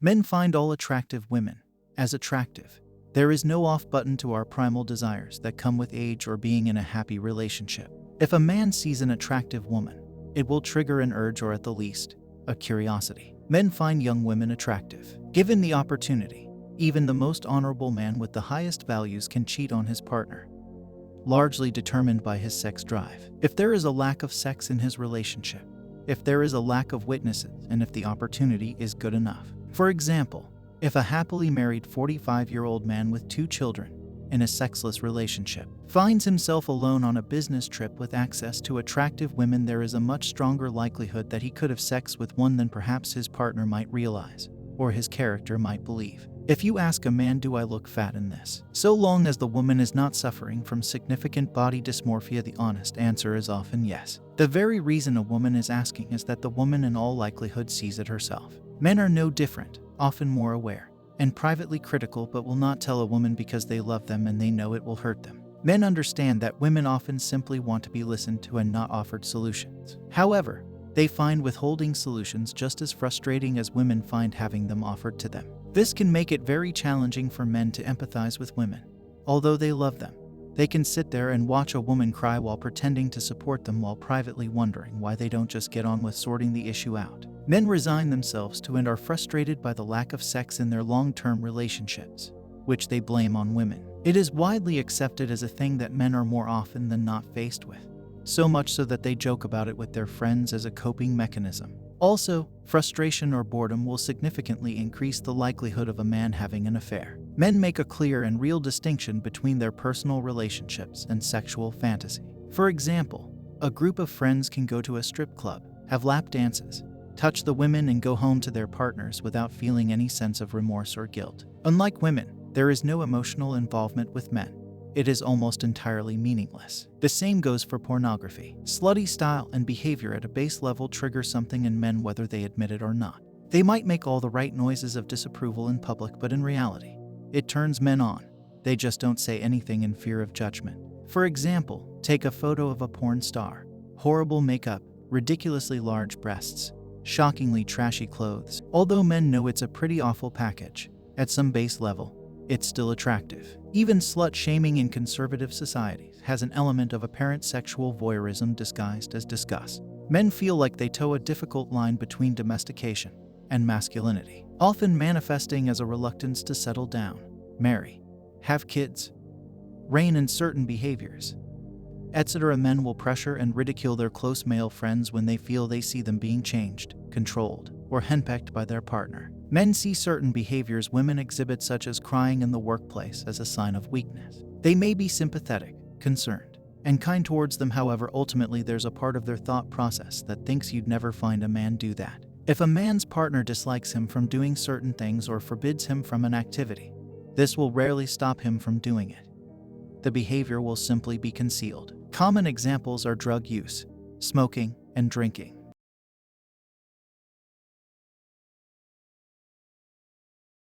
Men find all attractive women as attractive. There is no off button to our primal desires that come with age or being in a happy relationship. If a man sees an attractive woman, it will trigger an urge or at the least, a curiosity. Men find young women attractive. Given the opportunity, even the most honorable man with the highest values can cheat on his partner, largely determined by his sex drive. If there is a lack of sex in his relationship, if there is a lack of witnesses, and if the opportunity is good enough. For example, if a happily married 45-year-old man with 2 children in a sexless relationship finds himself alone on a business trip with access to attractive women, there is a much stronger likelihood that he could have sex with one than perhaps his partner might realize, or his character might believe. If you ask a man, "Do I look fat in this?" so long as the woman is not suffering from significant body dysmorphia, the honest answer is often yes. The very reason a woman is asking is that the woman in all likelihood sees it herself. Men are no different, often more aware and privately critical, but will not tell a woman because they love them and they know it will hurt them. Men understand that women often simply want to be listened to and not offered solutions. However, they find withholding solutions just as frustrating as women find having them offered to them. This can make it very challenging for men to empathize with women. Although they love them, they can sit there and watch a woman cry while pretending to support them while privately wondering why they don't just get on with sorting the issue out. Men resign themselves to and are frustrated by the lack of sex in their long-term relationships, which they blame on women. It is widely accepted as a thing that men are more often than not faced with, so much so that they joke about it with their friends as a coping mechanism. Also, frustration or boredom will significantly increase the likelihood of a man having an affair. Men make a clear and real distinction between their personal relationships and sexual fantasy. For example, a group of friends can go to a strip club, have lap dances, touch the women, and go home to their partners without feeling any sense of remorse or guilt. Unlike women, there is no emotional involvement with men. It is almost entirely meaningless. The same goes for pornography. Slutty style and behavior at a base level trigger something in men whether they admit it or not. They might make all the right noises of disapproval in public, but in reality, it turns men on. They just don't say anything in fear of judgment. For example, take a photo of a porn star. Horrible makeup, ridiculously large breasts, shockingly trashy clothes. Although men know it's a pretty awful package, at some base level, it's still attractive. Even slut-shaming in conservative societies has an element of apparent sexual voyeurism disguised as disgust. Men feel like they toe a difficult line between domestication and masculinity, often manifesting as a reluctance to settle down, marry, have kids, rein in certain behaviors, etc. Men will pressure and ridicule their close male friends when they feel they see them being changed, controlled, or henpecked by their partner. Men see certain behaviors women exhibit, such as crying in the workplace, as a sign of weakness. They may be sympathetic, concerned, and kind towards them. However, ultimately there's a part of their thought process that thinks you'd never find a man do that. If a man's partner dislikes him from doing certain things or forbids him from an activity, this will rarely stop him from doing it. The behavior will simply be concealed. Common examples are drug use, smoking, and drinking.